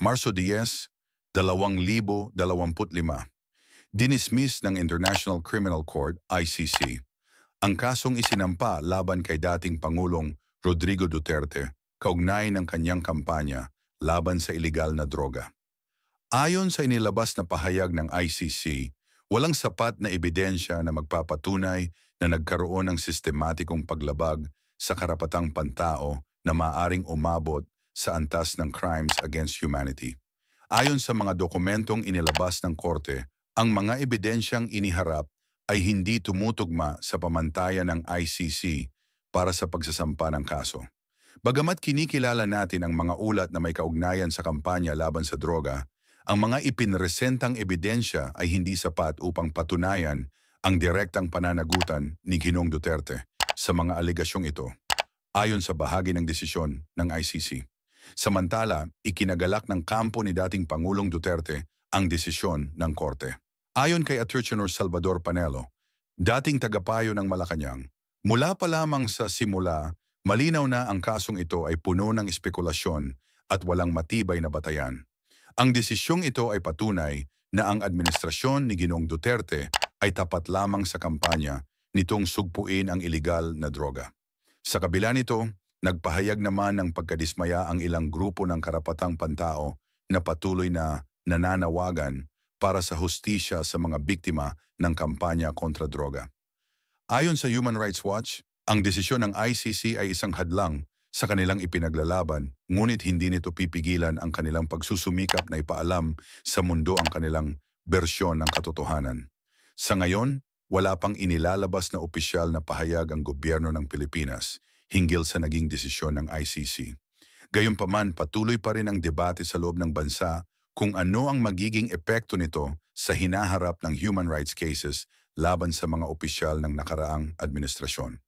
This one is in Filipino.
Marso 10, 2025, dinismiss ng International Criminal Court, ICC, ang kasong isinampa laban kay dating Pangulong Rodrigo Duterte kaugnay ng kanyang kampanya laban sa ilegal na droga. Ayon sa inilabas na pahayag ng ICC, walang sapat na ebidensya na magpapatunay na nagkaroon ng sistematikong paglabag sa karapatang pantao na maaring umabot sa antas ng crimes against humanity. Ayon sa mga dokumentong inilabas ng korte, ang mga ebidensyang iniharap ay hindi tumutugma sa pamantayan ng ICC para sa pagsasampa ng kaso. Bagamat kinikilala natin ang mga ulat na may kaugnayan sa kampanya laban sa droga, ang mga ipinresentang ebidensya ay hindi sapat upang patunayan ang direktang pananagutan ni Ginoong Duterte sa mga alegasyong ito, ayon sa bahagi ng desisyon ng ICC. Samantala, ikinagalak ng kampo ni dating Pangulong Duterte ang desisyon ng korte. Ayon kay Attorney Salvador Panelo, dating tagapayo ng Malacanang, mula pa lamang sa simula, malinaw na ang kasong ito ay puno ng espekulasyon at walang matibay na batayan. Ang desisyong ito ay patunay na ang administrasyon ni Ginoong Duterte ay tapat lamang sa kampanya nitong sugpuin ang ilegal na droga. Sa kabila nito, nagpahayag naman ng pagkadismaya ang ilang grupo ng karapatang pantao na patuloy na nananawagan para sa hustisya sa mga biktima ng kampanya kontra droga. Ayon sa Human Rights Watch, ang desisyon ng ICC ay isang hadlang sa kanilang ipinaglalaban, ngunit hindi nito pipigilan ang kanilang pagsusumikap na ipaalam sa mundo ang kanilang bersyon ng katotohanan. Sa ngayon, wala pang inilalabas na opisyal na pahayag ang gobyerno ng Pilipinas hinggil sa naging desisyon ng ICC. Gayunpaman, patuloy pa rin ang debate sa loob ng bansa kung ano ang magiging epekto nito sa hinaharap ng human rights cases laban sa mga opisyal ng nakaraang administrasyon.